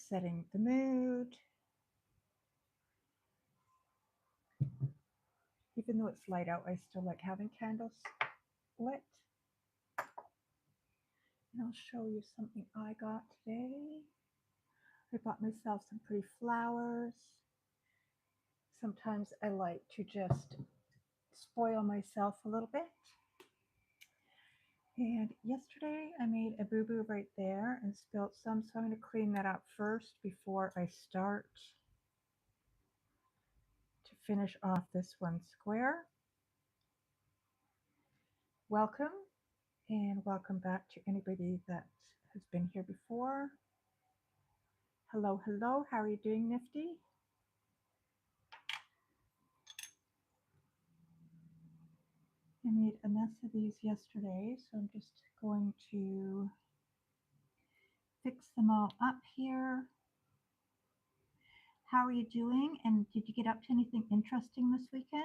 setting the mood. Even though it's light out, I still like having candles lit. And I'll show you something I got today. I bought myself some pretty flowers. Sometimes I like to just spoil myself a little bit. And yesterday I made a boo-boo right there and spilled some, so I'm going to clean that up first before I start to finish off this one square. Welcome, and welcome back to anybody that has been here before. Hello, hello, how are you doing, Nifty? I made a mess of these yesterday, so I'm just going to fix them all up here. How are you doing? And did you get up to anything interesting this weekend?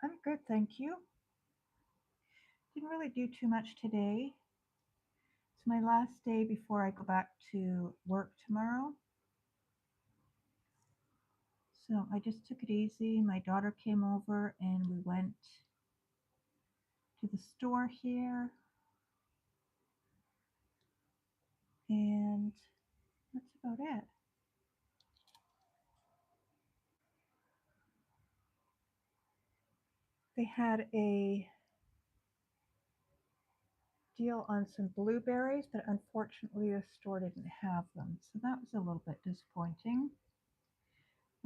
I'm good, thank you. Didn't really do too much today. It's my last day before I go back to work tomorrow. So I just took it easy. My daughter came over and we went to the store here. And that's about it. They had a deal on some blueberries, but unfortunately the store didn't have them. So that was a little bit disappointing.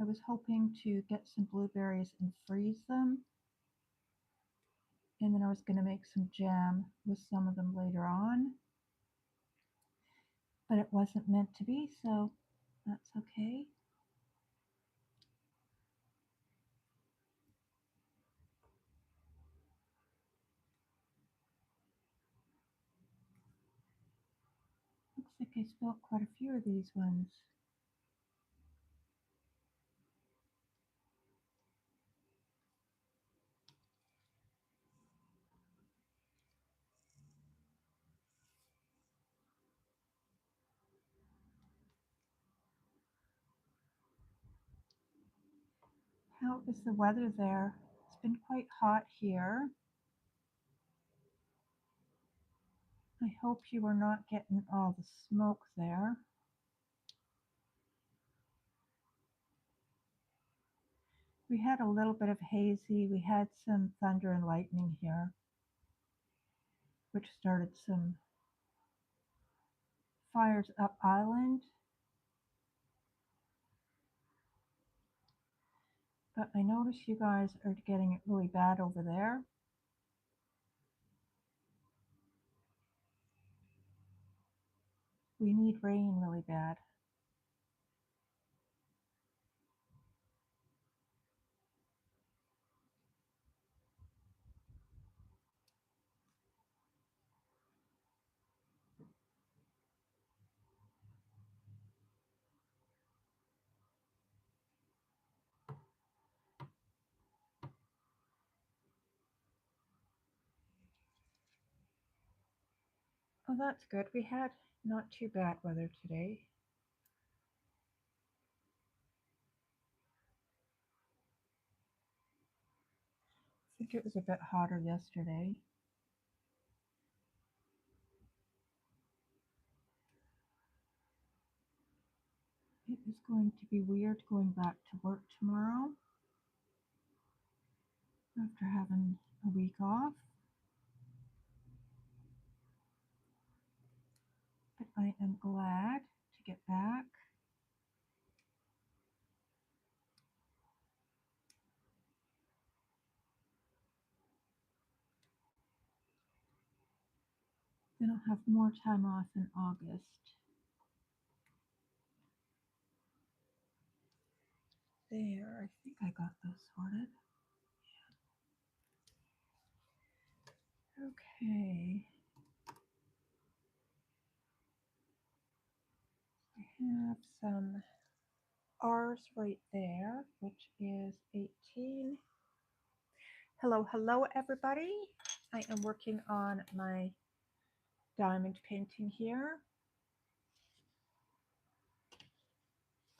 I was hoping to get some blueberries and freeze them. And then I was going to make some jam with some of them later on. But it wasn't meant to be, so that's okay. Looks like I spilled quite a few of these ones. How is the weather there? It's been quite hot here. I hope you are not getting all the smoke there. We had a little bit of hazy. We had some thunder and lightning here, which started some fires up island. But I notice you guys are getting it really bad over there. We need rain really bad. Oh, that's good. We had not too bad weather today. I think it was a bit hotter yesterday. It is going to be weird going back to work tomorrow after having a week off. But I am glad to get back. Then I'll have more time off in August. There, I think I got those sorted. Yeah. Okay. I have some R's right there, which is 18. Hello, hello, everybody. I am working on my diamond painting here.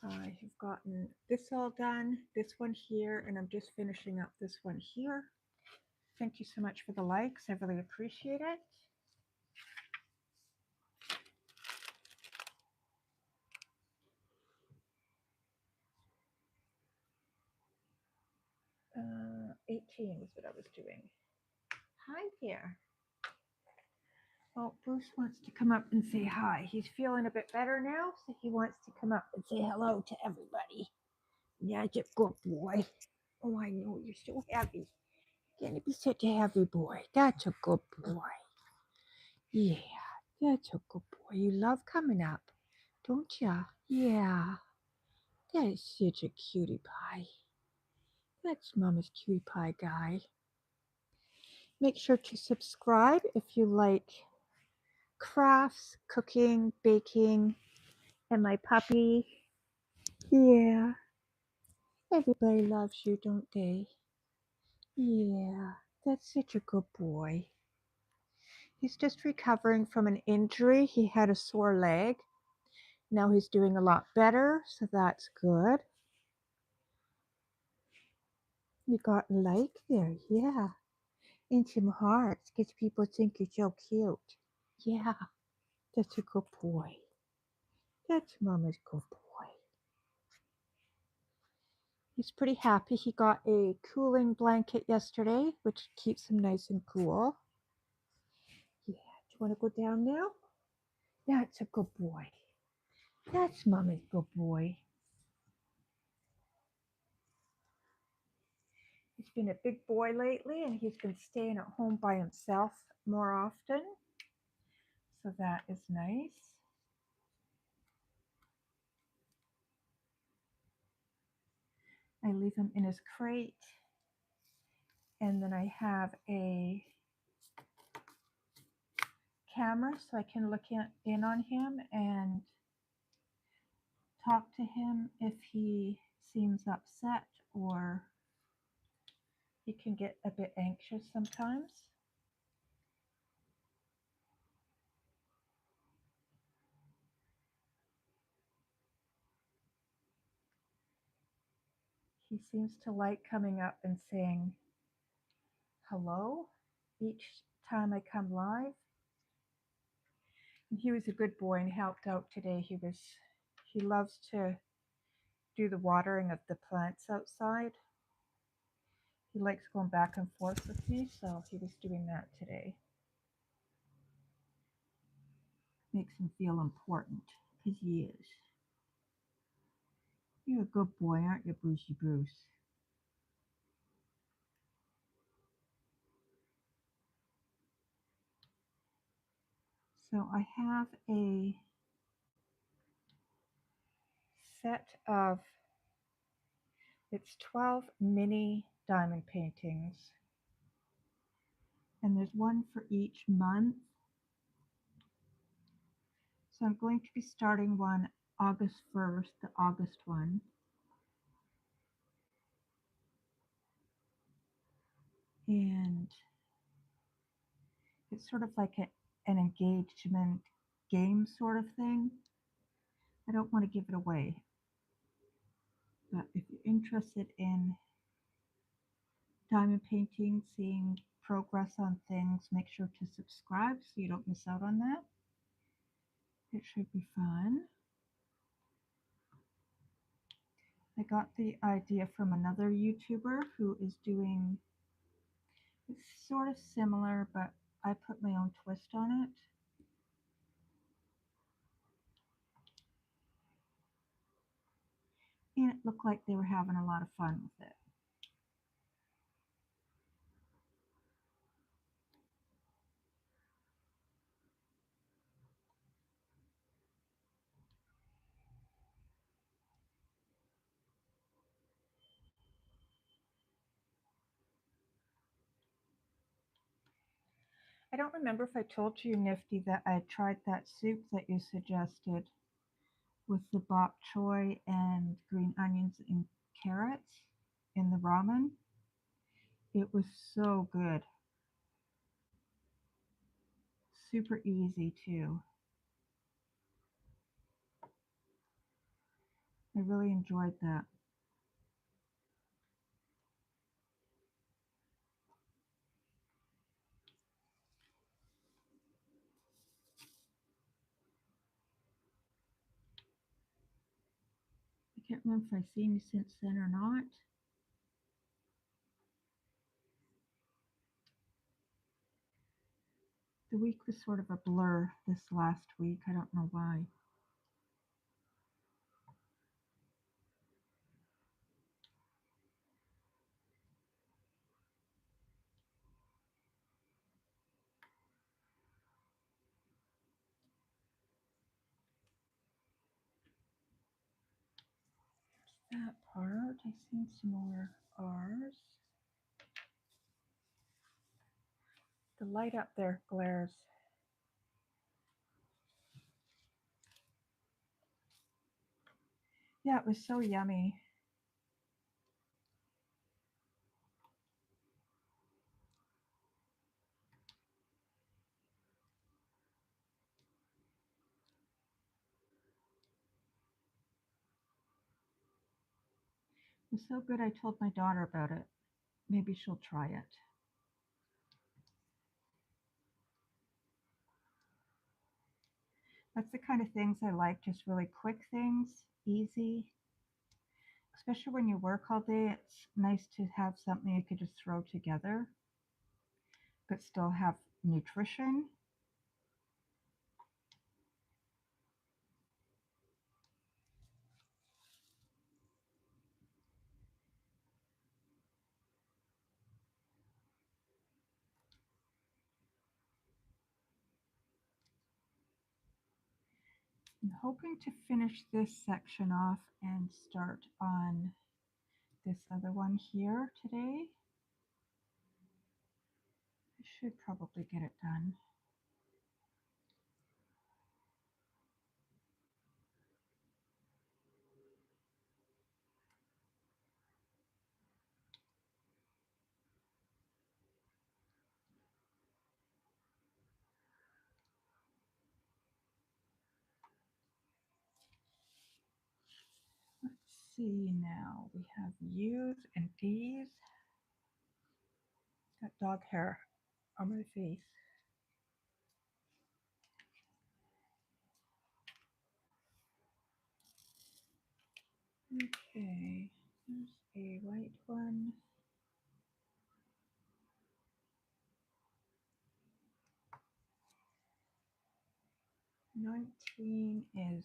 I have gotten this all done, this one here, and I'm just finishing up this one here. Thank you so much for the likes. I really appreciate it. 18 was what I was doing. Hi there. Well, Bruce wants to come up and say hi. He's feeling a bit better now, so he wants to come up and say hello to everybody. Yeah, you're a good boy. Oh, I know, you're so heavy. You're gonna be such a heavy boy. That's a good boy. Yeah, that's a good boy. You love coming up, don't ya? Yeah, that is such a cutie pie. That's Mama's cutie pie guy. Make sure to subscribe if you like crafts, cooking, baking, and my puppy. Yeah, everybody loves you, don't they? Yeah, that's such a good boy. He's just recovering from an injury. He had a sore leg. Now he's doing a lot better, so that's good. You got a like there, yeah. And some hearts, because people think you're so cute. Yeah, that's a good boy. That's Mama's good boy. He's pretty happy. He got a cooling blanket yesterday, which keeps him nice and cool. Yeah, do you want to go down now? That's a good boy. That's Mama's good boy. He's been a big boy lately, and he's been staying at home by himself more often. So that is nice. I leave him in his crate, and then I have a camera so I can look in on him and talk to him if he seems upset or he can get a bit anxious sometimes. He seems to like coming up and saying hello each time I come live. And he was a good boy and helped out today. He loves to do the watering of the plants outside. He likes going back and forth with me, so he was doing that today. Makes him feel important, because he is. You're a good boy, aren't you, Brucey Bruce? So I have a set of, it's 12 mini diamond paintings. And there's one for each month. So I'm going to be starting one August 1st, the August one. And it's sort of like an engagement game sort of thing. I don't want to give it away. But if you're interested in diamond painting, seeing progress on things, make sure to subscribe so you don't miss out on that. It should be fun. I got the idea from another YouTuber who is doing, it's sort of similar, but I put my own twist on it. And it looked like they were having a lot of fun with it. I don't remember if I told you, Nifty, that I tried that soup that you suggested with the bok choy and green onions and carrots in the ramen. It was so good. Super easy too. I really enjoyed that. I can't remember if I've seen you since then or not. The week was sort of a blur this last week. I don't know why. That part. I seen some more R's. The light up there glares. Yeah, it was so yummy. It was so good I told my daughter about it. Maybe she'll try it. That's the kind of things I like, just really quick things, easy. Especially when you work all day, it's nice to have something you could just throw together, but still have nutrition. I'm hoping to finish this section off and start on this other one here today. I should probably get it done. Let's see now. We have U's and D's. Got dog hair on my face. Okay, there's a white one. $19 is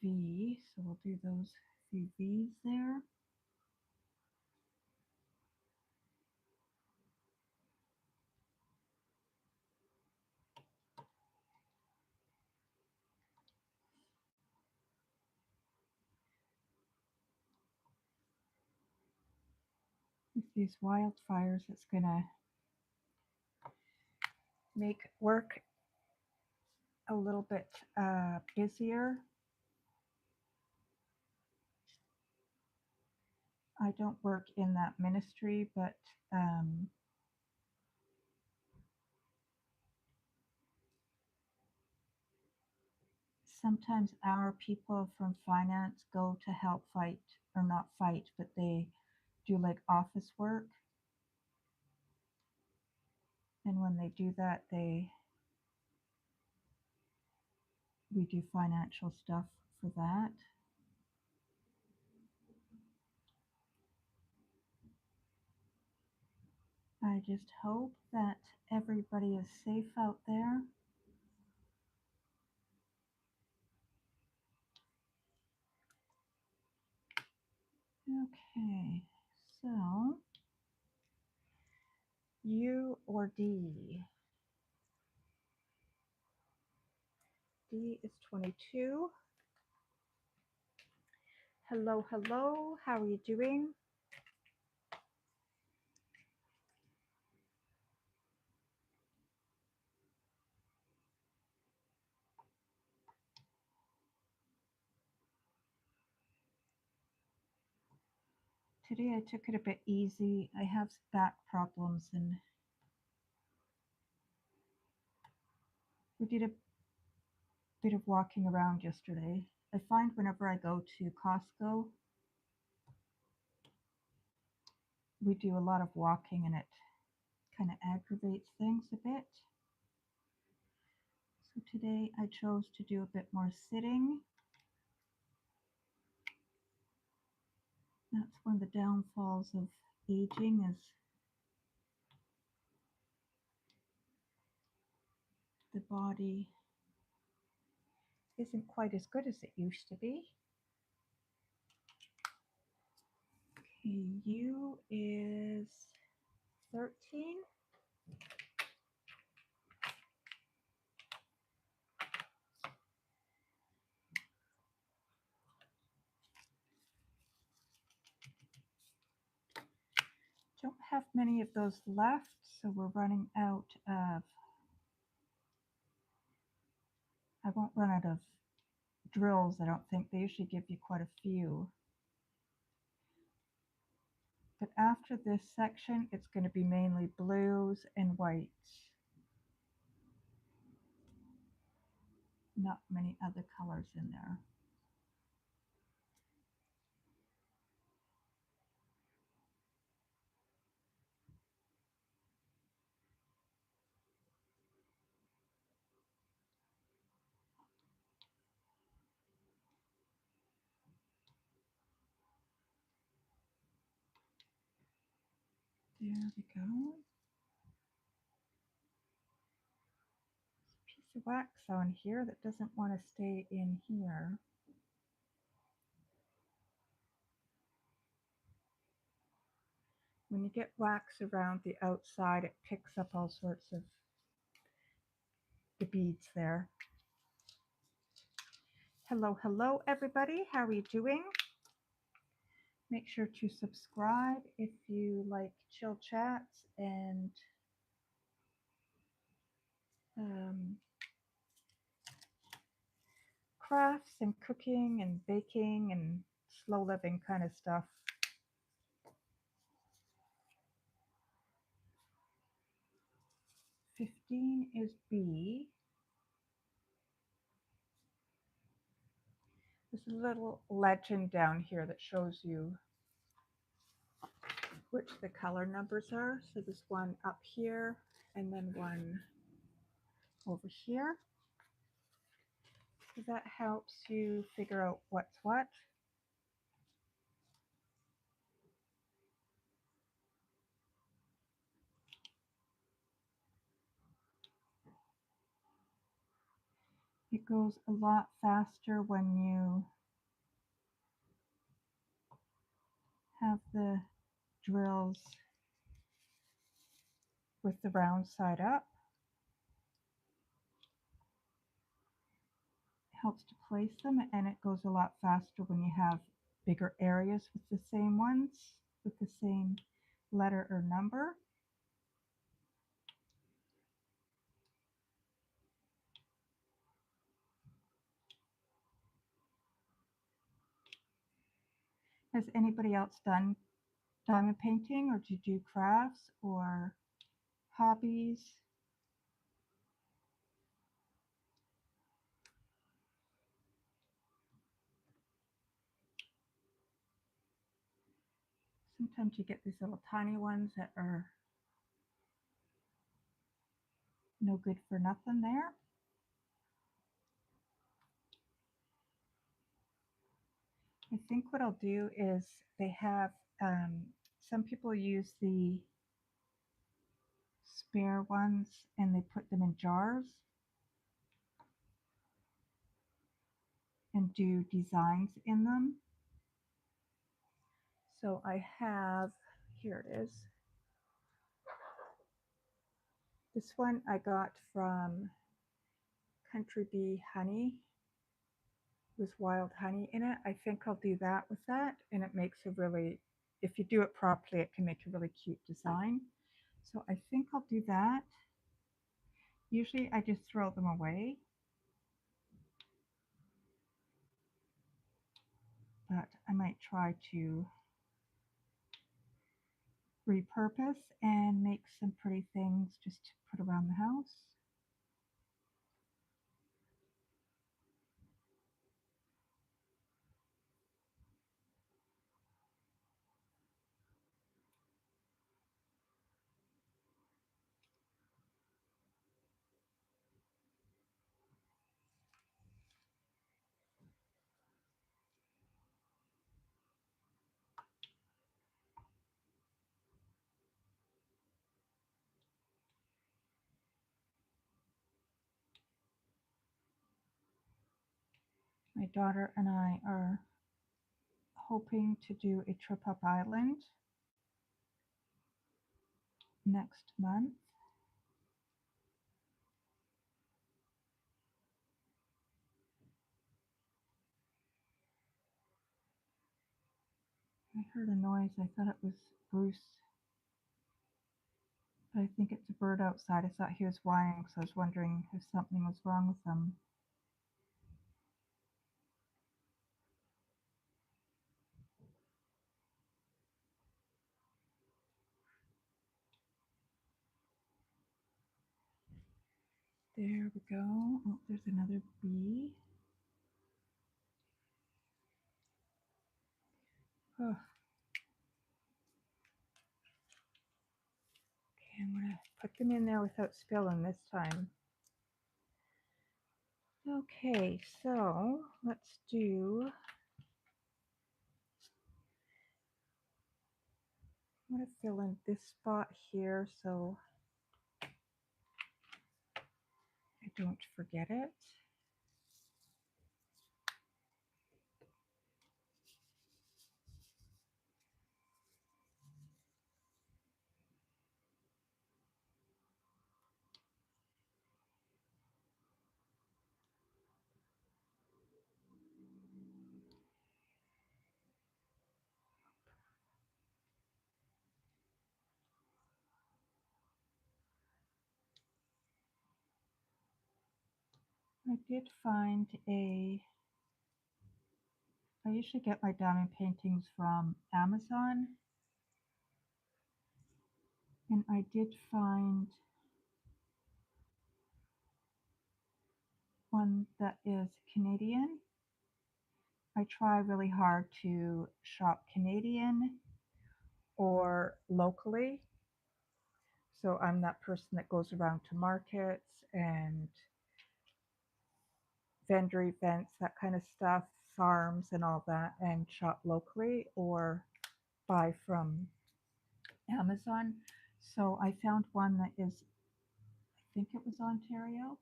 V, so we'll do those few V's there. With these wildfires, it's gonna make work a little bit busier. I don't work in that ministry, but sometimes our people from finance go to help fight, or not fight, but they do like office work. And when they do that, we do financial stuff for that. I just hope that everybody is safe out there. Okay, so U or D? D is 22. Hello, hello, how are you doing? today I took it a bit easy. I have back problems and we did a bit of walking around yesterday. I find whenever I go to Costco, we do a lot of walking and it kind of aggravates things a bit. So today I chose to do a bit more sitting. That's one of the downfalls of aging is the body isn't quite as good as it used to be. Okay, U is 13. Don't have many of those left, so we're running out of, I won't run out of drills, I don't think. They usually give you quite a few. But after this section, it's going to be mainly blues and whites. Not many other colors in there. There we go. Piece of wax on here that doesn't want to stay in here. When you get wax around the outside, it picks up all sorts of the beads there. Hello, hello everybody. How are you doing? Make sure to subscribe if you like chill chats and crafts and cooking and baking and slow living kind of stuff. $15 is B. There's a little legend down here that shows you which the color numbers are. So this one up here and then one over here. So that helps you figure out what's what. It goes a lot faster when you have the drills with the round side up. It helps to place them, and it goes a lot faster when you have bigger areas with the same ones, with the same letter or number. Has anybody else done diamond painting, or do you do crafts or hobbies? Sometimes you get these little tiny ones that are no good for nothing there. I think what I'll do is they have, some people use the spare ones and they put them in jars and do designs in them. So I have, here it is. This one I got from Country Bee Honey. With wild honey in it. I think I'll do that with that, and it makes a really, if you do it properly, it can make a really cute design. So I think I'll do that. Usually I just throw them away, but I might try to repurpose and make some pretty things just to put around the house. My daughter and I are hoping to do a trip up island next month. I heard a noise. I thought it was Bruce, but I think it's a bird outside. I thought he was whining, so I was wondering if something was wrong with him. There we go. Oh, there's another bee. Oh. Okay, I'm going to put them in there without spilling this time. Okay, so let's do, I'm going to fill in this spot here so I don't forget it. I did find I usually get my diamond paintings from Amazon, and I did find one that is Canadian. I try really hard to shop Canadian or locally. So I'm that person that goes around to markets and vendor events, that kind of stuff, farms and all that, and shop locally or buy from Amazon. So I found one that is, I think it was Ontario,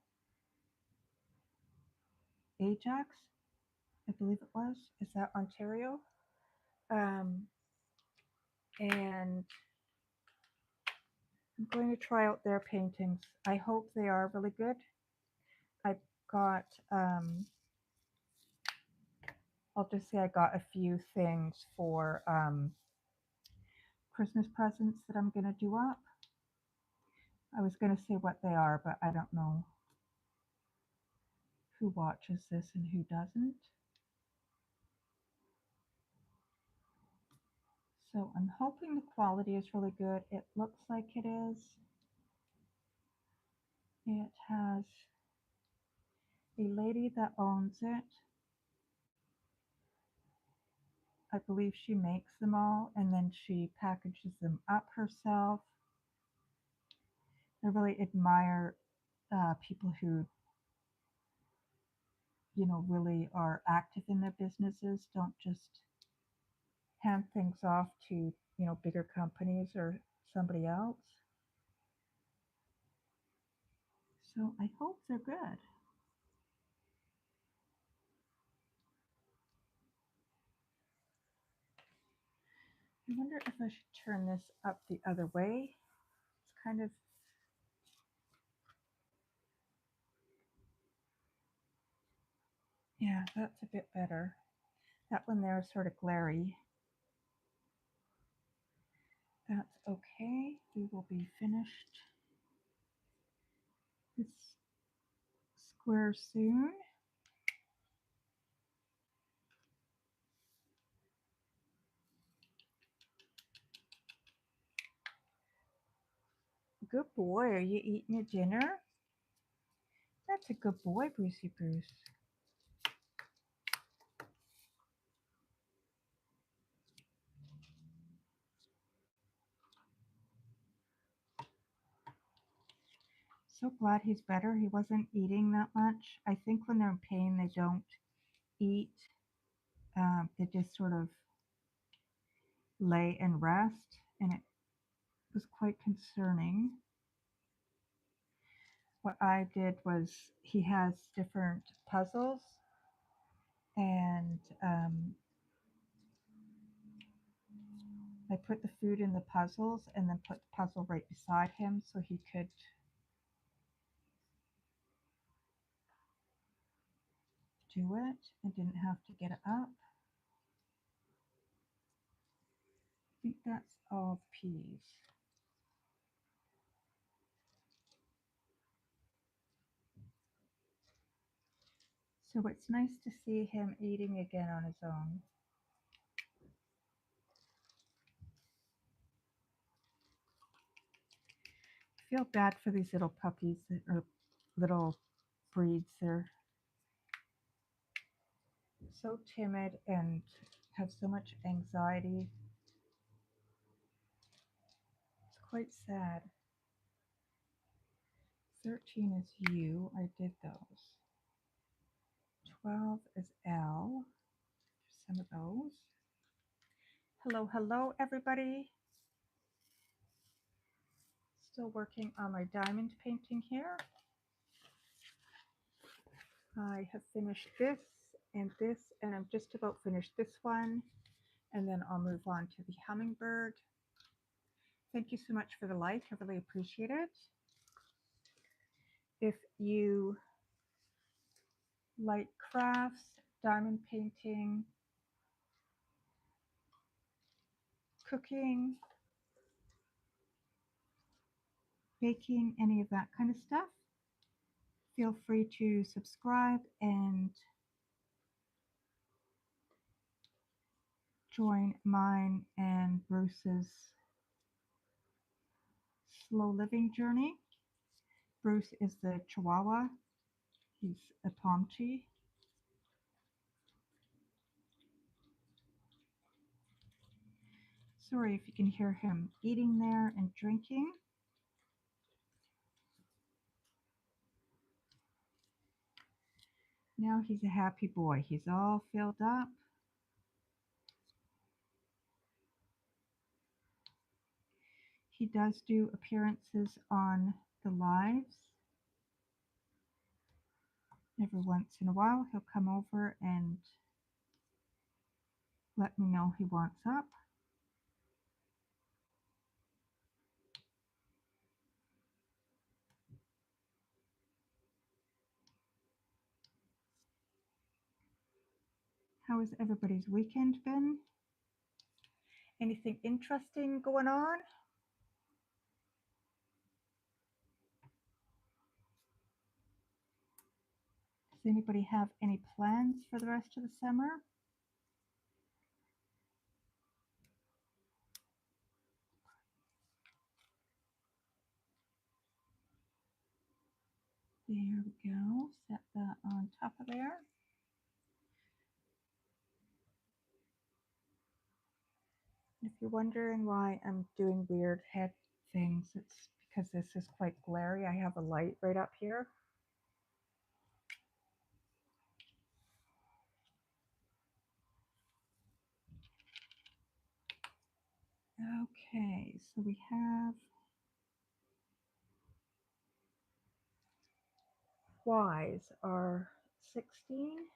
Ajax, I believe it was. Is that Ontario? Um, and I'm going to try out their paintings. I hope they are really good. I got, I'll just say I got a few things for Christmas presents that I'm going to do up. I was going to say what they are, but I don't know who watches this and who doesn't. So I'm hoping the quality is really good. It looks like it is. It has a lady that owns it. I believe she makes them all and then she packages them up herself. I really admire people who, really are active in their businesses, don't just hand things off to, bigger companies or somebody else. So I hope they're good. I wonder if I should turn this up the other way. It's kind of, yeah, that's a bit better. That one there is sort of glary. That's okay. We will be finished this square soon. Good boy. Are you eating your dinner? That's a good boy, Brucey Bruce. So glad he's better. He wasn't eating that much. I think when they're in pain, they don't eat. They just sort of lay and rest, and it was quite concerning. What I did was he has different puzzles, and I put the food in the puzzles and then put the puzzle right beside him so he could do it and didn't have to get up. I think that's all peas. So it's nice to see him eating again on his own. I feel bad for these little puppies or little breeds. They're so timid and have so much anxiety. It's quite sad. 13 is U. I did those. 12 is L. Some of those. Hello, hello, everybody. Still working on my diamond painting here. I have finished this, and I'm just about finished this one, and then I'll move on to the hummingbird. Thank you so much for the like. I really appreciate it. If you like crafts, diamond painting, cooking, baking, any of that kind of stuff, feel free to subscribe and join mine and Bruce's slow living journey. Bruce is the Chihuahua. He's a Pomchi. Sorry if you can hear him eating there and drinking. Now he's a happy boy. He's all filled up. He does do appearances on the lives. Every once in a while, he'll come over and let me know he wants up. How has everybody's weekend been? Anything interesting going on? Does anybody have any plans for the rest of the summer? There we go. Set that on top of there. If you're wondering why I'm doing weird head things, it's because this is quite glary. I have a light right up here. Okay, so we have Y's are 16.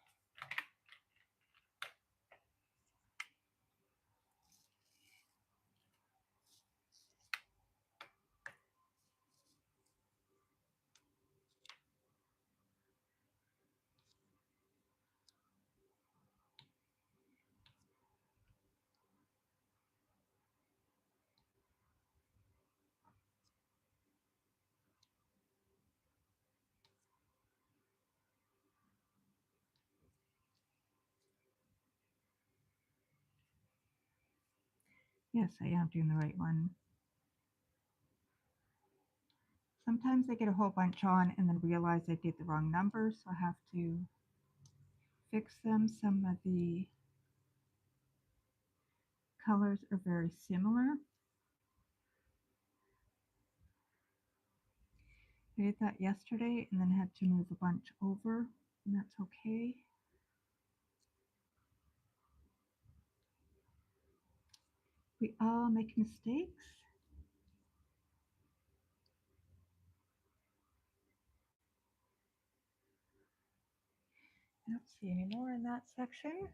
Yes, I am doing the right one. Sometimes I get a whole bunch on and then realize I did the wrong number, so I have to fix them. Some of the colors are very similar. I did that yesterday and then had to move a bunch over, and that's okay. We all make mistakes. I don't see any more in that section.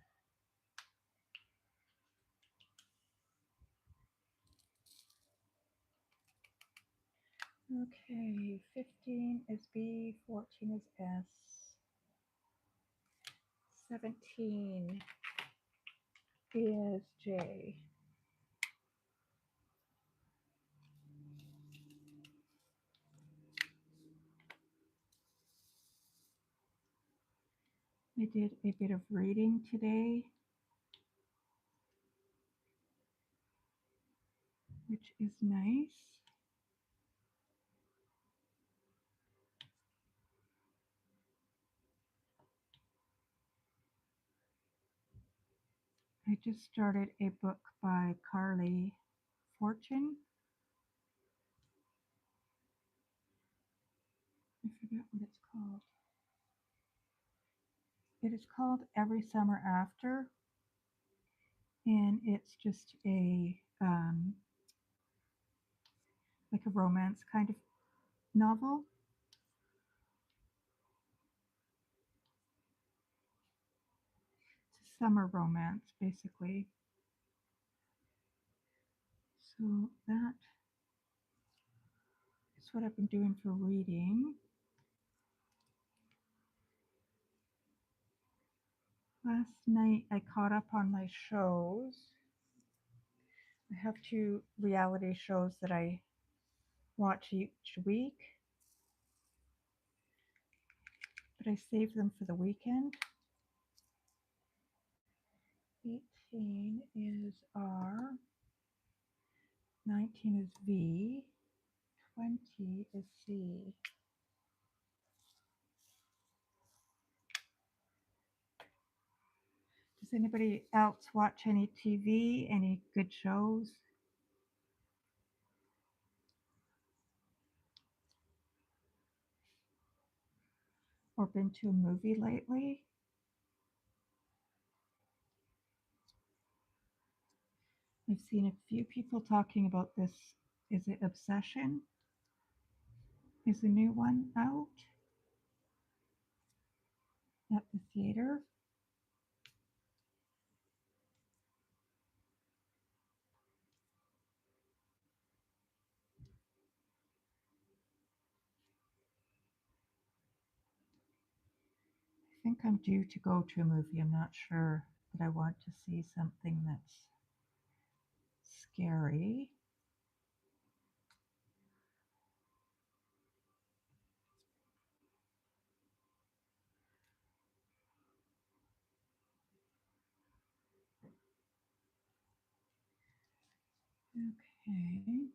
Okay, 15 is B, 14 is S, 17 is J. I did a bit of reading today, which is nice. I just started a book by Carly Fortune. I forget what it's called. It is called Every Summer After, and it's just like a romance kind of novel. It's a summer romance, basically. So that is what I've been doing for reading. Last night I caught up on my shows. I have 2 reality shows that I watch each week, but I save them for the weekend. 18 is R, 19 is V, 20 is C. Does anybody else watch any TV, any good shows? Or been to a movie lately? I've seen a few people talking about this. Is it Obsession? Is a new one out at the theater? I think I'm due to go to a movie. I'm not sure, but I want to see something that's scary. Okay.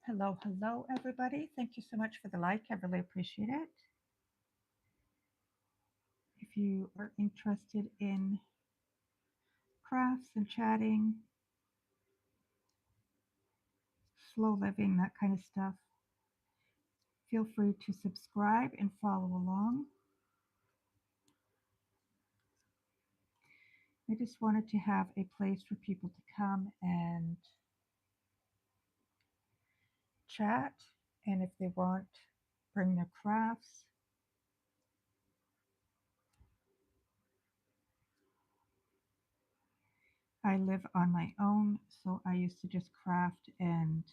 Hello, hello, everybody. Thank you so much for the like. I really appreciate it. If you are interested in crafts and chatting, slow living, that kind of stuff, feel free to subscribe and follow along. I just wanted to have a place for people to come and chat, and if they want, bring their crafts. I live on my own, so I used to just craft and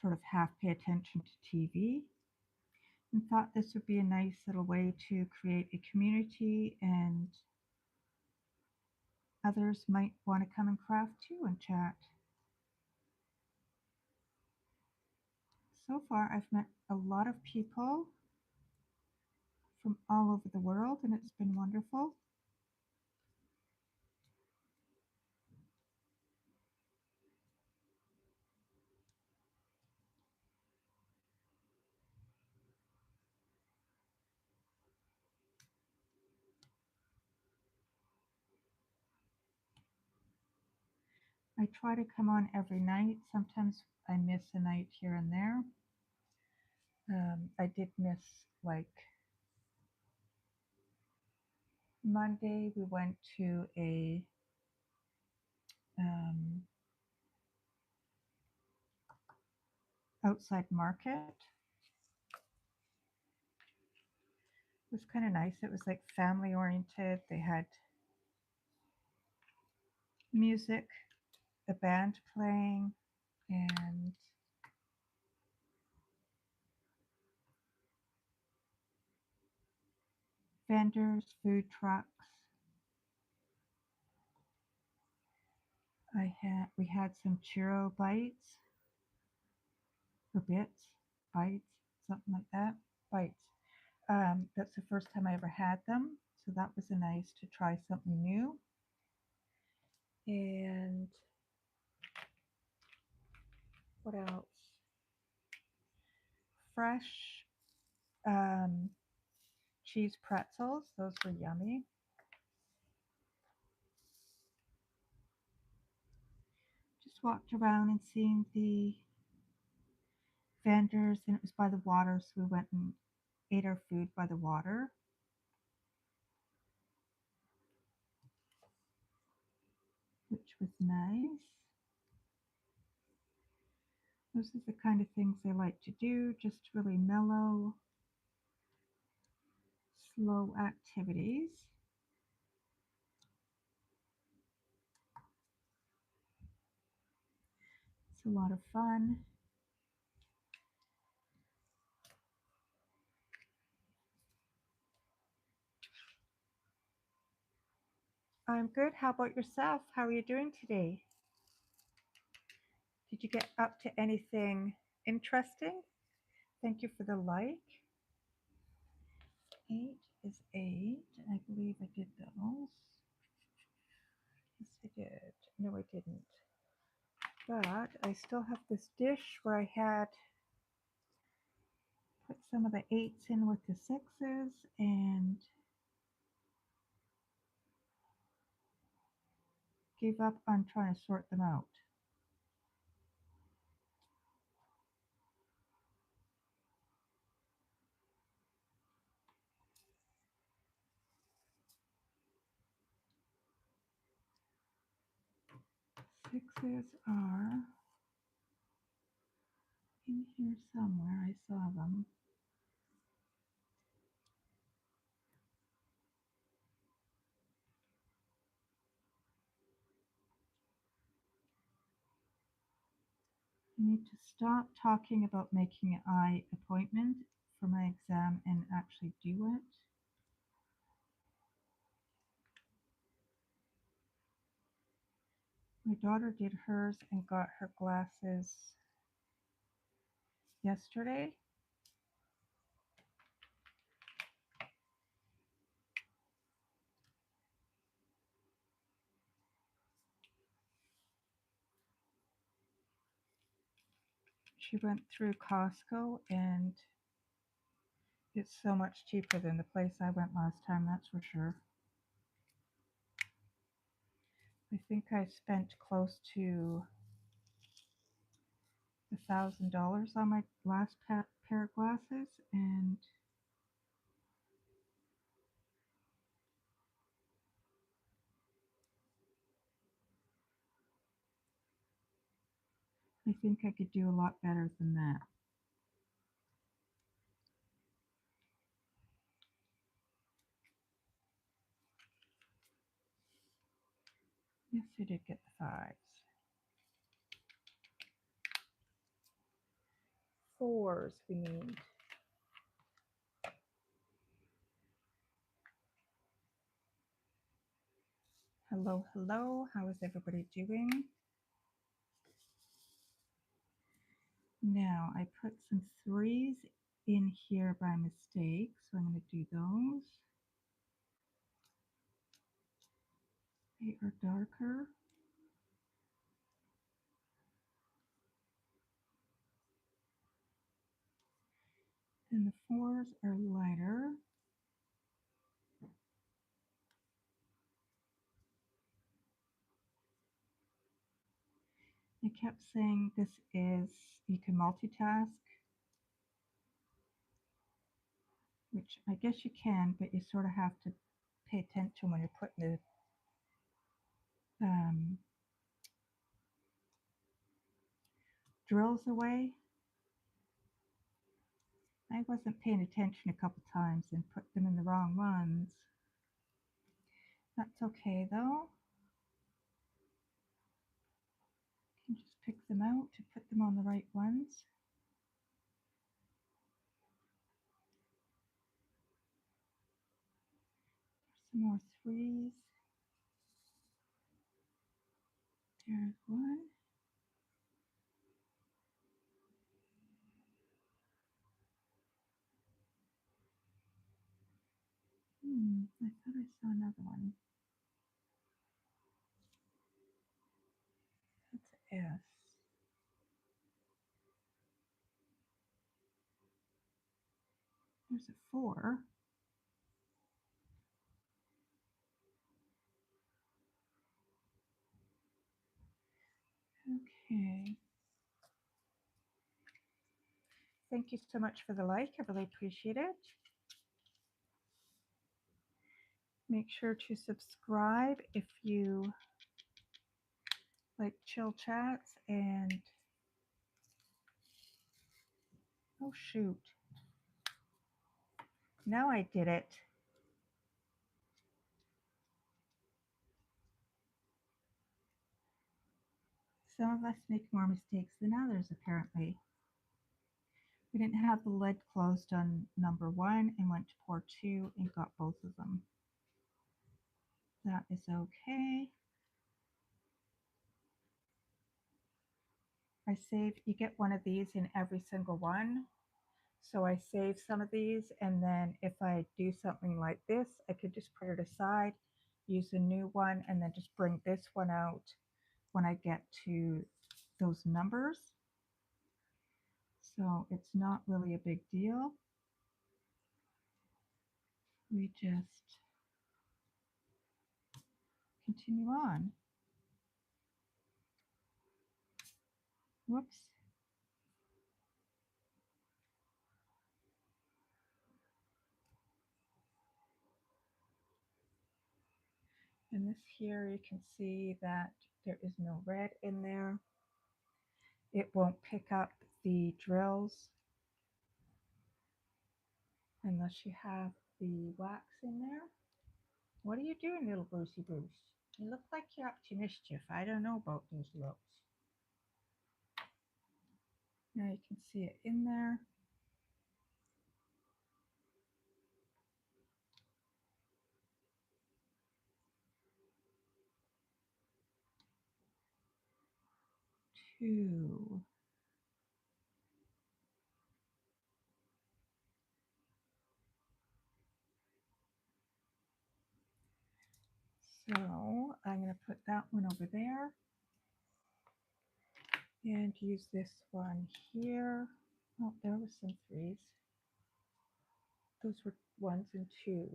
sort of half pay attention to TV, and thought this would be a nice little way to create a community and Others might want to come and craft too and chat. So far, I've met a lot of people from all over the world, and it's been wonderful. I try to come on every night. Sometimes I miss a night here and there. I did miss like Monday. We went to a um, outside market. It was kind of nice. It was like family oriented. They had music, a band playing, and vendors, food trucks. We had some churro bites or bits, bites, something like that. Bites. That's the first time I ever had them, so that was nice to try something new. And what else? Fresh um, cheese pretzels. Those were yummy. Just walked around and seeing the vendors, and it was by the water, so we went and ate our food by the water, which was nice. Those are the kind of things I like to do, just really mellow, slow activities. It's a lot of fun. I'm good. How about yourself? How are you doing today? Did you get up to anything interesting? Thank you for the like. 8 is 8. I believe I did those. Yes, I did. No, I didn't. But I still have this dish where I had put some of the 8s in with the 6s and gave up on trying to sort them out. Sixes are in here somewhere. I saw them. I need to stop talking about making an eye appointment for my exam and actually do it. My daughter did hers and got her glasses yesterday. She went through Costco and it's so much cheaper than the place I went last time, that's for sure. I think I spent close to $1,000 on my last pair of glasses, and I think I could do a lot better than that. Yes, I did get the 5s. 4s we need. Hello, hello. How is everybody doing? Now, I put some threes in here by mistake, so I'm going to do those. They are darker. And the fours are lighter. I kept saying this is, you can multitask, which I guess you can, but you sort of have to pay attention when you're putting the drills away. I wasn't paying attention a couple times and put them in the wrong ones. That's okay though. You can just pick them out to put them on the right ones. Some more threes. There's one. I thought I saw another one. That's an S. There's a 4. Okay. Thank you so much for the like. I really appreciate it. Make sure to subscribe if you like chill chats and oh shoot. Now I did it. Some of us make more mistakes than others apparently. We didn't have the lid closed on number 1 and went to pour 2 and got both of them. That is okay. I save, you get one of these in every single one. So I save some of these, and then if I do something like this, I could just put it aside, use a new one, and then just bring this one out when I get to those numbers. So it's not really a big deal. We just continue on. Whoops. And this here, you can see that there is no red in there. It won't pick up the drills unless you have the wax in there. What are you doing, little Brucey Bruce? You look like you're up to mischief. I don't know about those looks. Now you can see it in there. Two. So I'm going to put that one over there and use this one here. Oh, there was some threes. Those were ones and twos.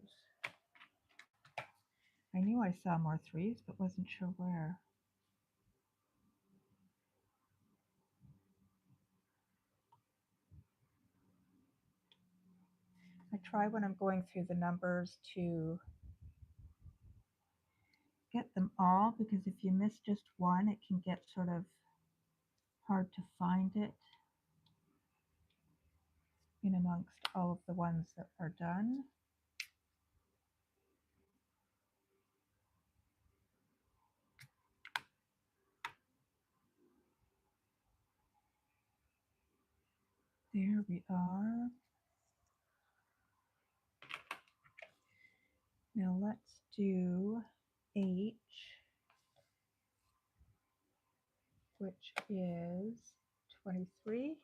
I knew I saw more threes, but wasn't sure where. I try when I'm going through the numbers to get them all, because if you miss just one, it can get sort of hard to find it in amongst all of the ones that are done. There we are. Now let's do H, which is 23.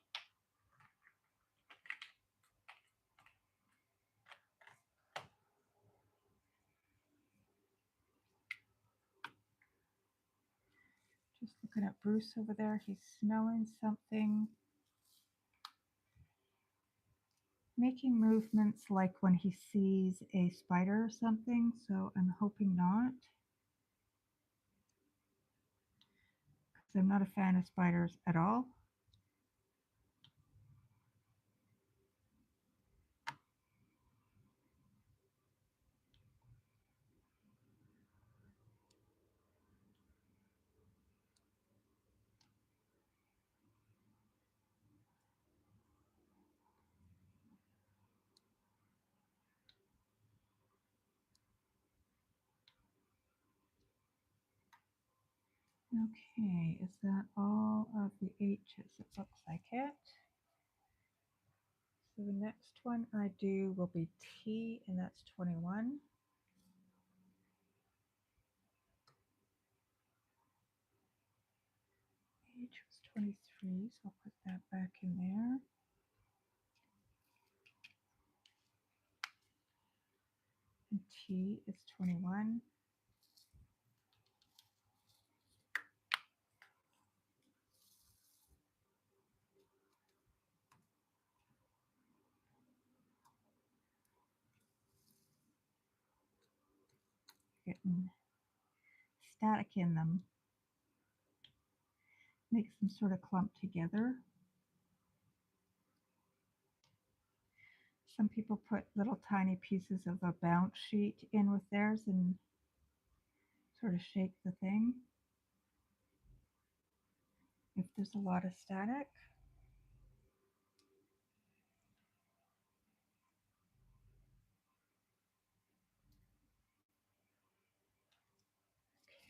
Just looking at Bruce over there. He's smelling something. Making movements like when he sees a spider or something, so I'm hoping not. Because I'm not a fan of spiders at all. Okay, is that all of the H's? It looks like it. So the next one I do will be T, and that's 21. H was 23, so I'll put that back in there. And T is 21. Getting static in them. Makes them sort of clump together. Some people put little tiny pieces of a bounce sheet in with theirs and sort of shake the thing if there's a lot of static.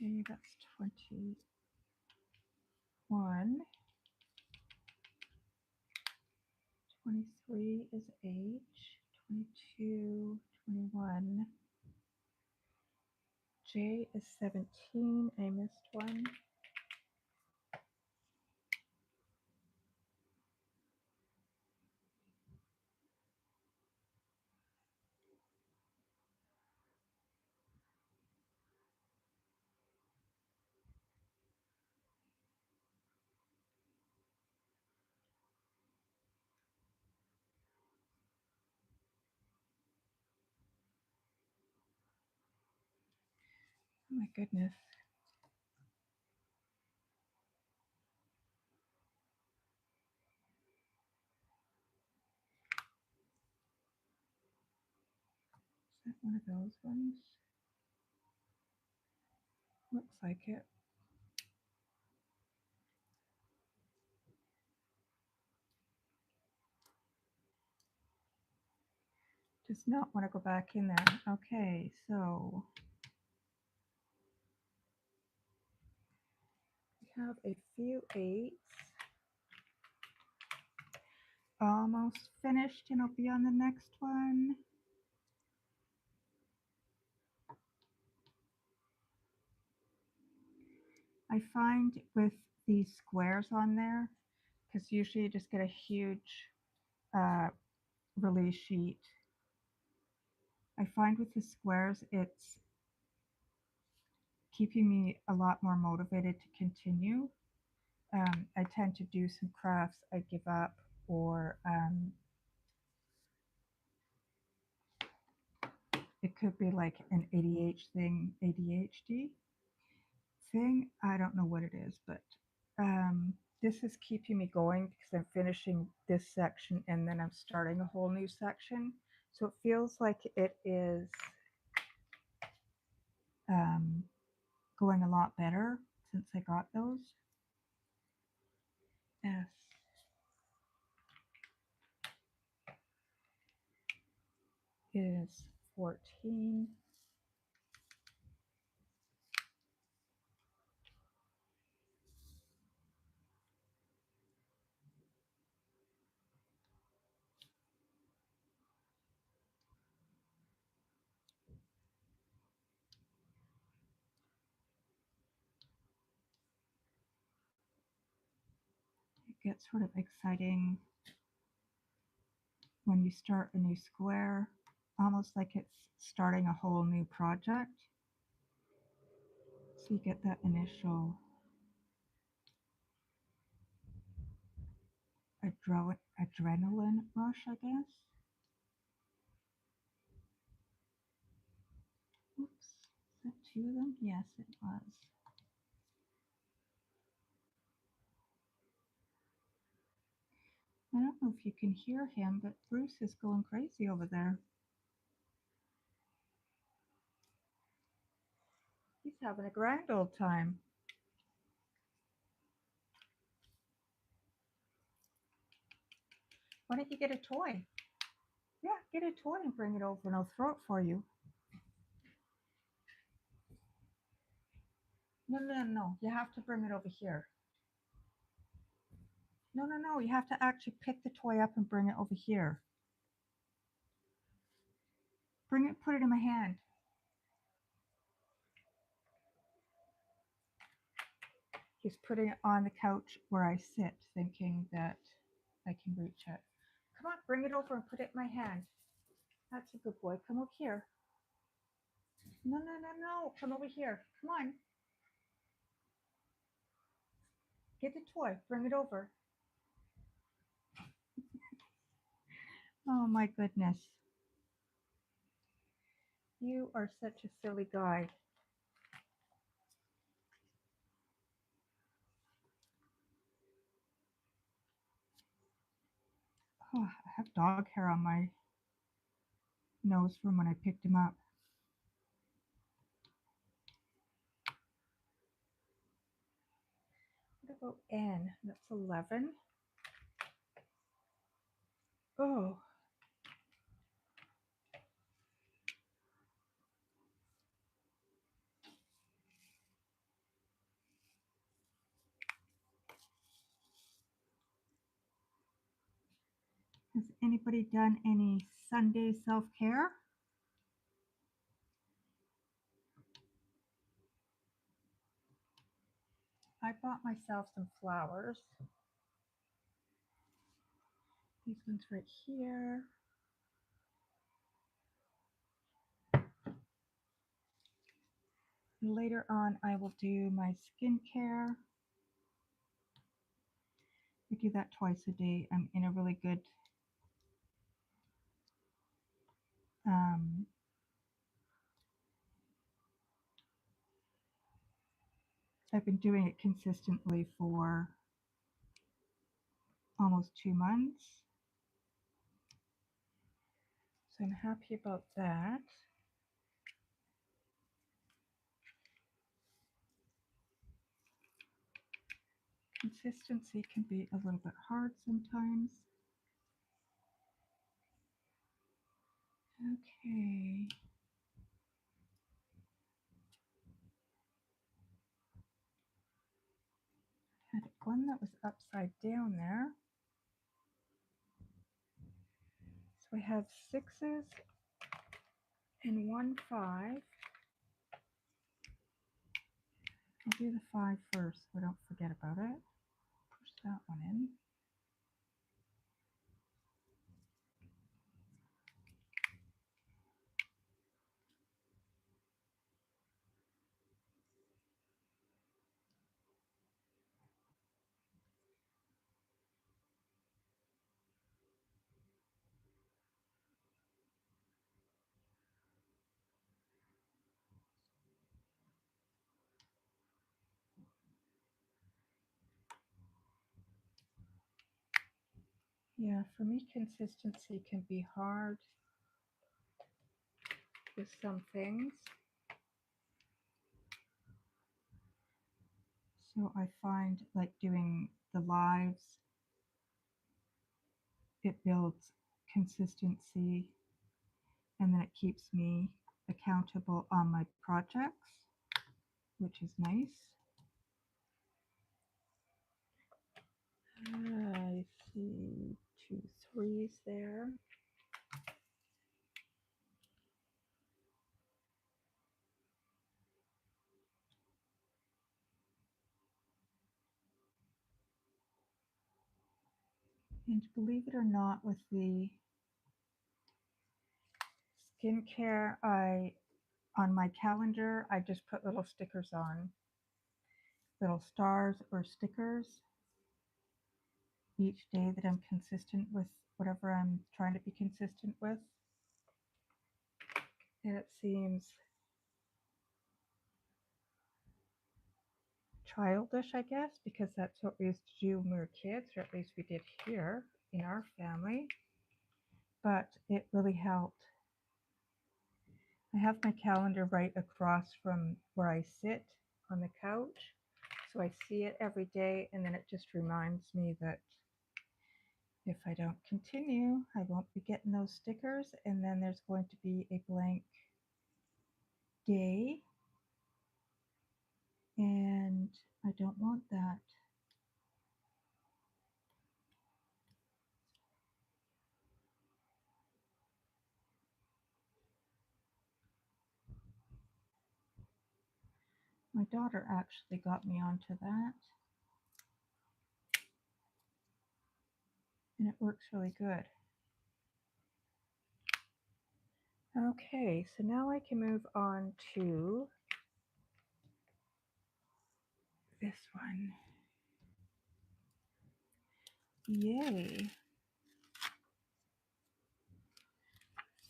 Okay, that's 21. 23 is H. 22, 21. J is 17. I missed one. Oh my goodness. Is that one of those ones? Looks like it. Does not want to go back in there. Okay, so we have a few 8s. Almost finished, and I'll be on the next one. I find with these squares on there, because usually you just get a huge release sheet. I find with the squares, it's keeping me a lot more motivated to continue. I tend to do some crafts I give up, or it could be like an ADHD thing. I don't know what it is, but this is keeping me going because I'm finishing this section and then I'm starting a whole new section. So it feels like it is going a lot better since I got those. S is 14. gets sort of exciting when you start a new square, almost like it's starting a whole new project. So you get that initial adrenaline rush, I guess. Oops, is that two of them? Yes, it was. I don't know if you can hear him, but Bruce is going crazy over there. He's having a grand old time. Why don't you get a toy? Yeah, get a toy and bring it over and I'll throw it for you. No, no, no, no. You have to bring it over here. No, no, no. You have to actually pick the toy up and bring it over here. Bring it, put it in my hand. He's putting it on the couch where I sit, thinking that I can reach it. Come on, bring it over and put it in my hand. That's a good boy. Come over here. No, no, no, no. Come over here. Come on. Get the toy. Bring it over. Oh my goodness. You are such a silly guy. Oh, I have dog hair on my nose from when I picked him up. What about N? That's 11. Oh. Has anybody done any Sunday self-care? I bought myself some flowers. These ones right here. Later on, I will do my skincare. I do that twice a day. I'm in a really good I've been doing it consistently for almost 2 months. So I'm happy about that. Consistency can be a little bit hard sometimes. Okay. Had one that was upside down there. So I have 6s and 1 5. I'll do the 5 first so I don't forget about it. Push that one in. Yeah, for me, consistency can be hard with some things. So I find like doing the lives, it builds consistency and then it keeps me accountable on my projects, which is nice. I see 2 3s there. And believe it or not, with the skincare, on my calendar, I just put little stickers on, little stars or stickers each day that I'm consistent with whatever I'm trying to be consistent with. And it seems childish, I guess, because that's what we used to do when we were kids, or at least we did here in our family. But it really helped. I have my calendar right across from where I sit on the couch, so I see it every day, and then it just reminds me that if I don't continue, I won't be getting those stickers, and then there's going to be a blank day, and I don't want that. My daughter actually got me onto that, and it works really good. Okay, so now I can move on to this one. Yay!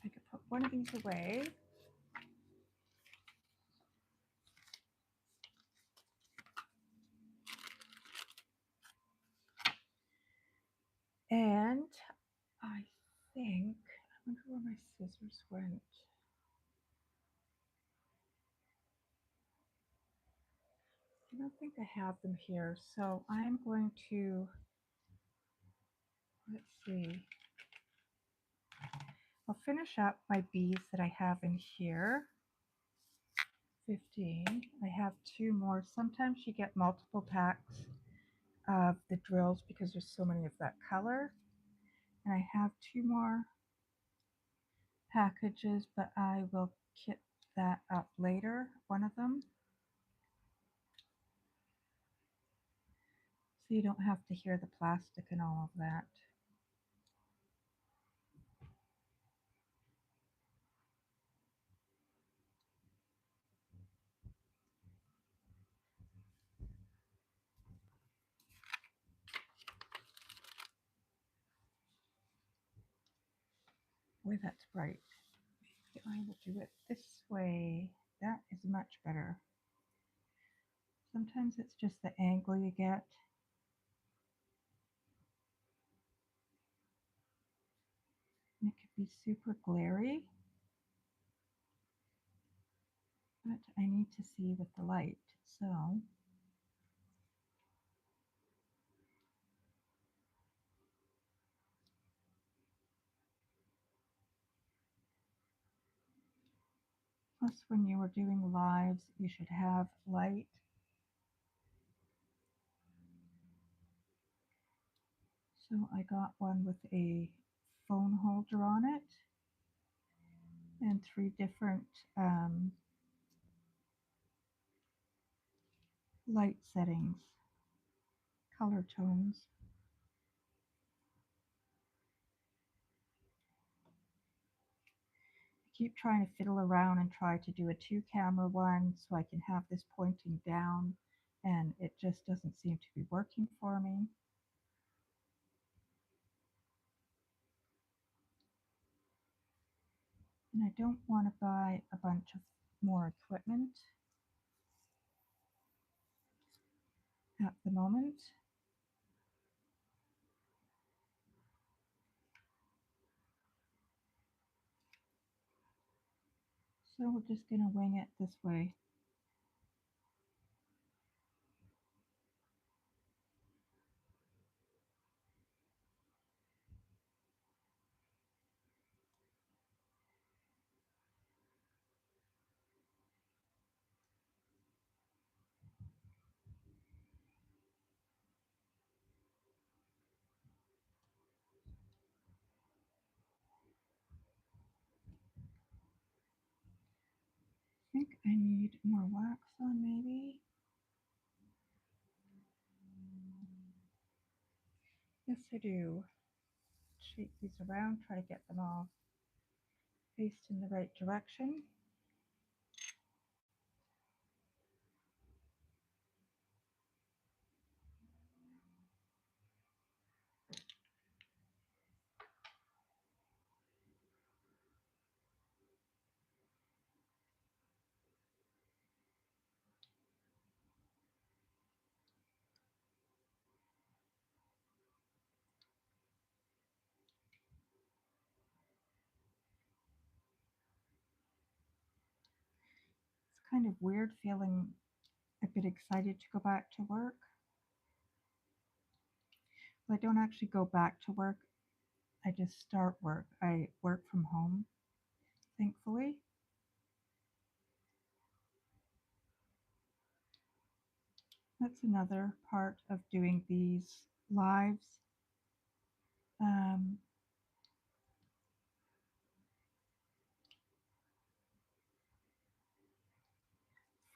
I could put one of these away. And I think, I wonder where my scissors went. I don't think I have them here. So I'm going to, let's see. I'll finish up my beads that I have in here. 15. I have two more. Sometimes you get multiple packs of the drills because there's so many of that color. And I have two more packages, but I will kit that up later, one of them. So you don't have to hear the plastic and all of that. Boy, that's bright. Maybe I will do it this way. That is much better. Sometimes it's just the angle you get. And it could be super glary, but I need to see with the light. So plus when you were doing lives, you should have light. So I got one with a phone holder on it and three different light settings, color tones. I keep trying to fiddle around and try to do a two camera one so I can have this pointing down, and it just doesn't seem to be working for me. And I don't want to buy a bunch of more equipment at the moment. So we're just going to wing it this way. I think I need more wax on maybe. Yes, I do. shake these around, try to get them all faced in the right direction. It's kind of weird feeling a bit excited to go back to work. Well, I don't actually go back to work. I just start work. I work from home, thankfully. That's another part of doing these lives. Um,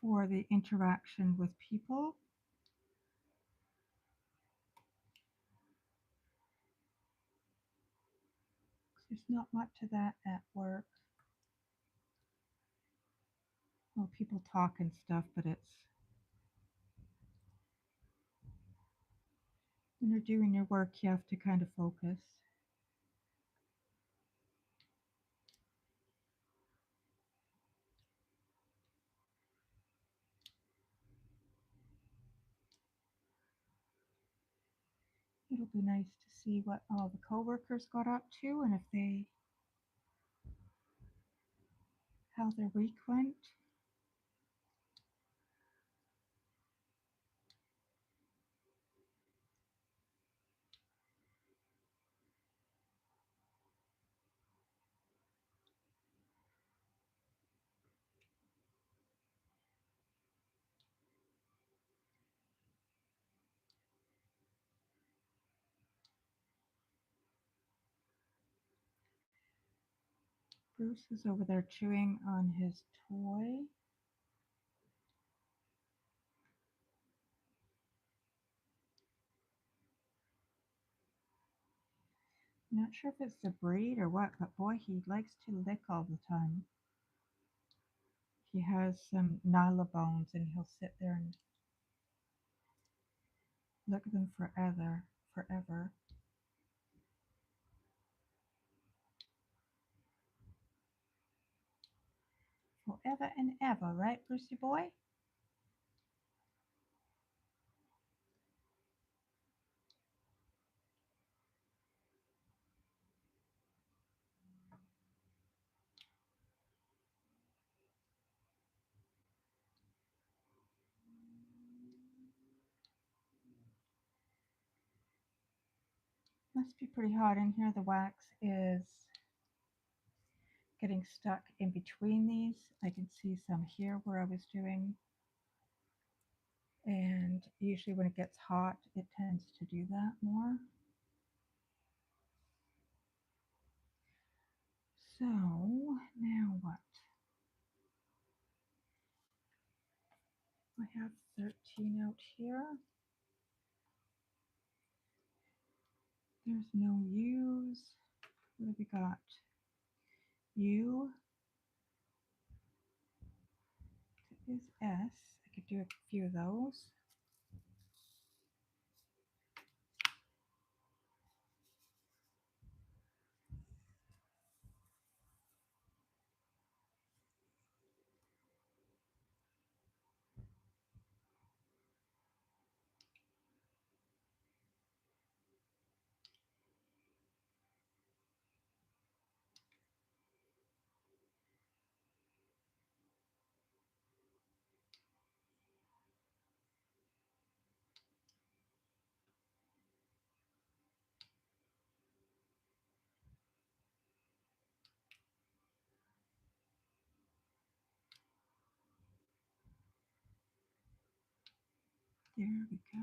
for the interaction with people. There's not much of that at work. Well, people talk and stuff, but it's when you're doing your work, you have to kind of focus. It'll be nice to see what all the coworkers got up to and if they how their week went. Bruce is over there chewing on his toy. I'm not sure if it's the breed or what, but boy, he likes to lick all the time. He has some nyla bones and he'll sit there and lick them forever. Forever. Forever and ever, right, Brucey boy? Must be pretty hot in here. The wax is getting stuck in between these. I can see some here where I was doing. And usually when it gets hot, it tends to do that more. So now what? I have 13 out here. There's no U's. What have we got? U is S. I could do a few of those. There we go.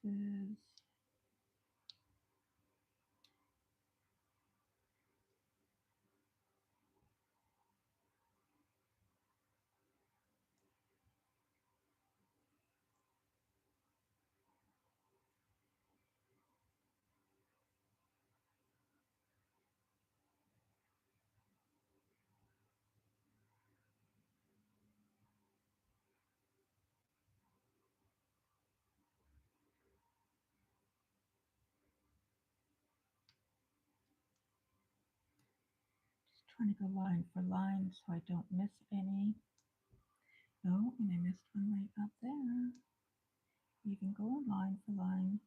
This is Trying to go line for line so I don't miss any. Oh, and I missed one right up there. Even go line for line.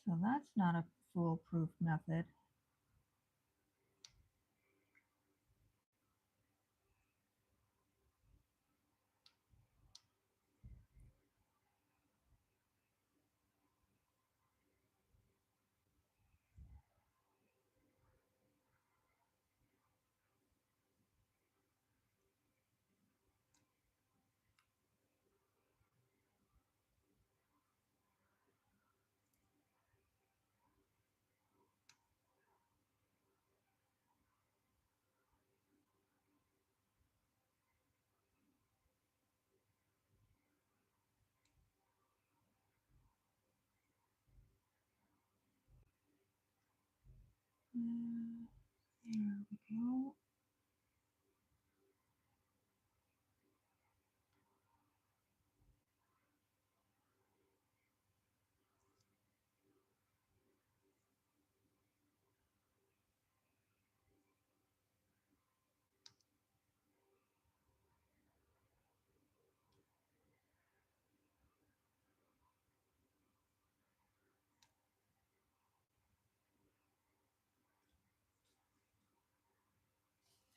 So that's not a foolproof method. There we go.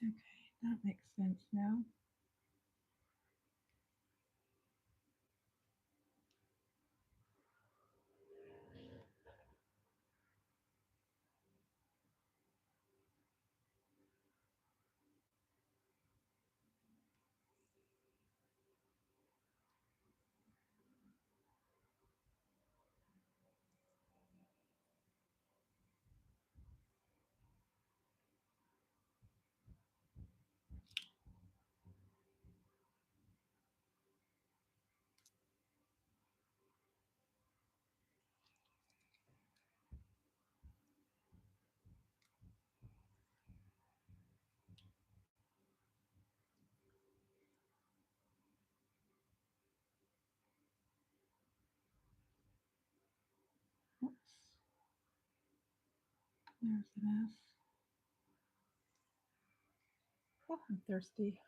Okay, that makes sense now. Oops, there's an S. Oh, I'm thirsty.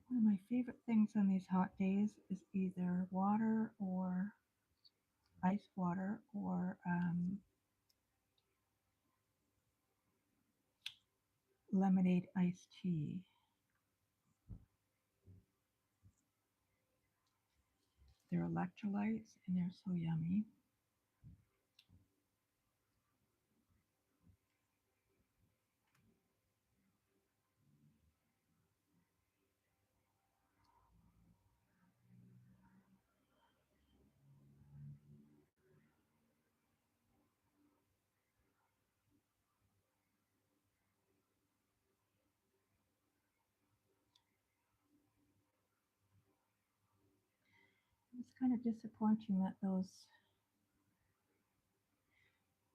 One of my favorite things on these hot days is either water or ice water or lemonade iced tea. They're electrolytes and they're so yummy. It's kind of disappointing that those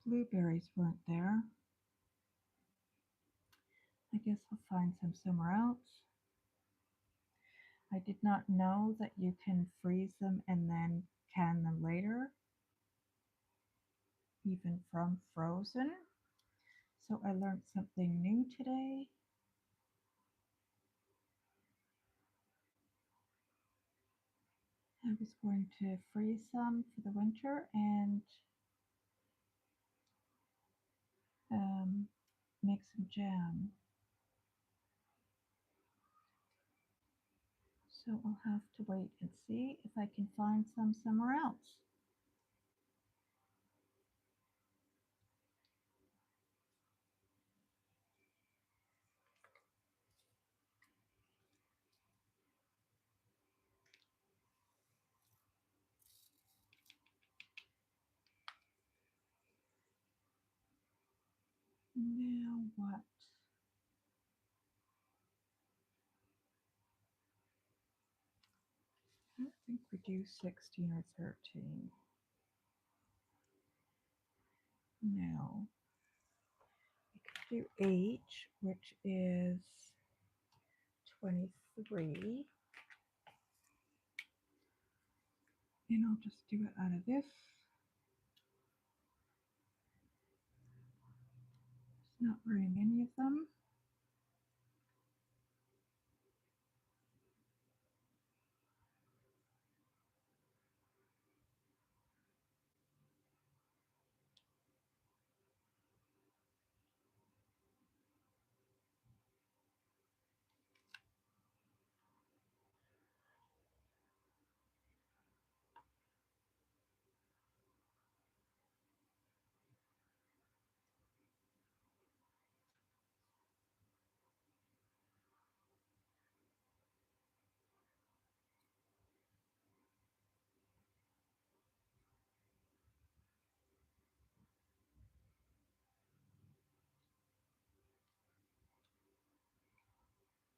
blueberries weren't there. I guess I'll find some somewhere else. I did not know that you can freeze them and then can them later, even from frozen. So I learned something new today. I was going to freeze some for the winter and make some jam. So I'll have to wait and see if I can find some somewhere else. Now what? I think we do 16 or 13. Now, we could do H, which is 23. And I'll just do it out of this. It's not very many of them.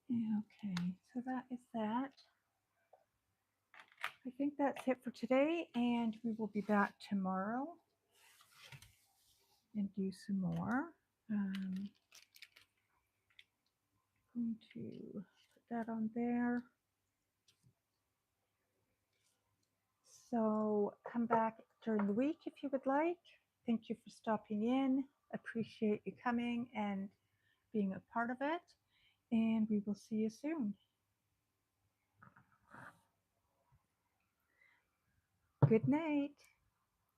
Okay, so that is that. I think that's it for today, and we will be back tomorrow and do some more. I'm going to put that on there. So come back during the week if you would like. Thank you for stopping in. Appreciate you coming and being a part of it. And we will see you soon. Good night.